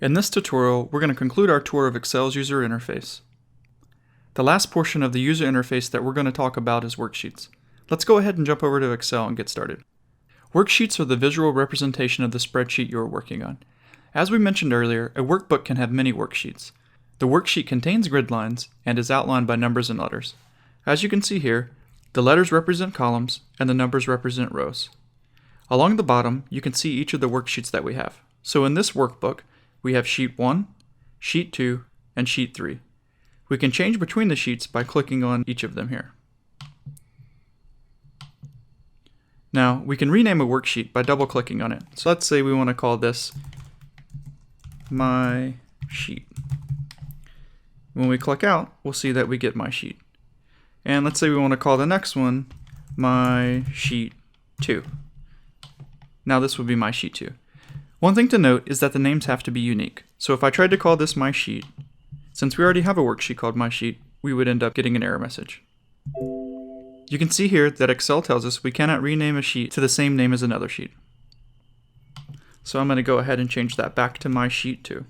In this tutorial, we're going to conclude our tour of Excel's user interface. The last portion of the user interface that we're going to talk about is worksheets. Let's go ahead and jump over to Excel and get started. Worksheets are the visual representation of the spreadsheet you are working on. As we mentioned earlier, a workbook can have many worksheets. The worksheet contains grid lines and is outlined by numbers and letters. As you can see here, the letters represent columns and the numbers represent rows. Along the bottom, you can see each of the worksheets that we have. So in this workbook, we have Sheet 1, Sheet 2, and Sheet 3. We can change between the sheets by clicking on each of them here. Now, we can rename a worksheet by double-clicking on it. So let's say we want to call this My Sheet. When we click out, we'll see that we get My Sheet. And let's say we want to call the next one My Sheet 2. Now this would be My Sheet 2. One thing to note is that the names have to be unique. So if I tried to call this My Sheet, since we already have a worksheet called My Sheet, we would end up getting an error message. You can see here that Excel tells us we cannot rename a sheet to the same name as another sheet. So I'm going to go ahead and change that back to My Sheet 2.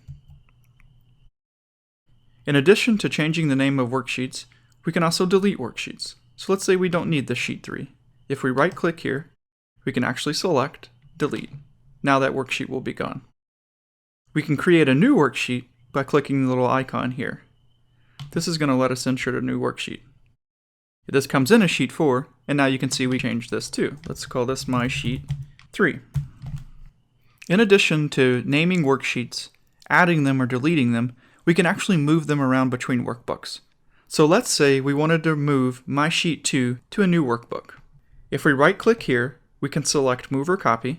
In addition to changing the name of worksheets, we can also delete worksheets. So let's say we don't need the Sheet 3. If we right click here, we can actually select Delete. Now that worksheet will be gone. We can create a new worksheet by clicking the little icon here. This is going to let us insert a new worksheet. This comes in as Sheet 4, and now you can see we changed this too. Let's call this My Sheet 3. In addition to naming worksheets, adding them or deleting them, we can actually move them around between workbooks. So let's say we wanted to move My Sheet 2 to a new workbook. If we right click here, we can select Move or Copy.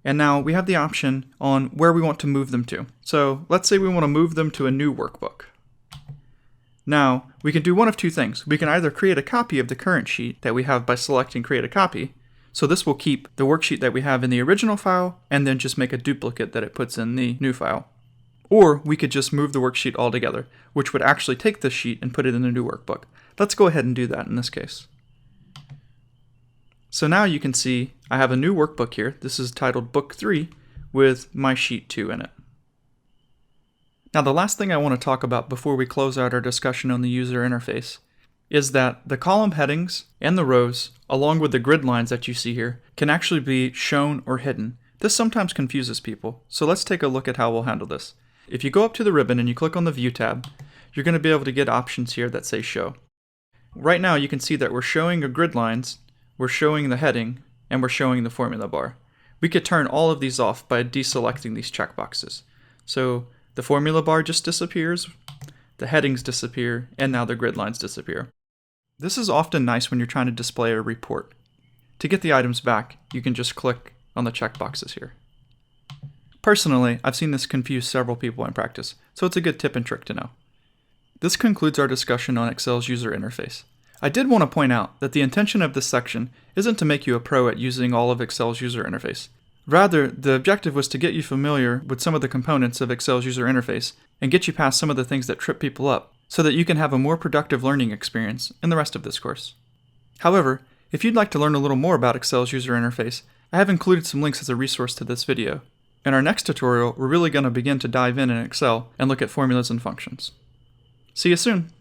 And now we have the option on where we want to move them to. So let's say we want to move them to a new workbook. Now, we can do one of two things. We can either create a copy of the current sheet that we have by selecting Create a Copy. So this will keep the worksheet that we have in the original file and then just make a duplicate that it puts in the new file. Or we could just move the worksheet altogether, which would actually take this sheet and put it in a new workbook. Let's go ahead and do that in this case. So now you can see I have a new workbook here. This is titled Book 3 with My Sheet 2 in it. Now the last thing I want to talk about before we close out our discussion on the user interface is that the column headings and the rows, along with the grid lines that you see here, can actually be shown or hidden. This sometimes confuses people, so let's take a look at how we'll handle this. If you go up to the ribbon and you click on the View tab, you're going to be able to get options here that say Show. Right now you can see that we're showing the grid lines, we're showing the heading, and we're showing the formula bar. We could turn all of these off by deselecting these checkboxes. So the formula bar just disappears, the headings disappear, and now the grid lines disappear. This is often nice when you're trying to display a report. To get the items back, you can just click on the checkboxes here. Personally, I've seen this confuse several people in practice, so it's a good tip and trick to know. This concludes our discussion on Excel's user interface. I did want to point out that the intention of this section isn't to make you a pro at using all of Excel's user interface. Rather, the objective was to get you familiar with some of the components of Excel's user interface and get you past some of the things that trip people up so that you can have a more productive learning experience in the rest of this course. However, if you'd like to learn a little more about Excel's user interface, I have included some links as a resource to this video. In our next tutorial, we're really going to begin to dive in Excel and look at formulas and functions. See you soon!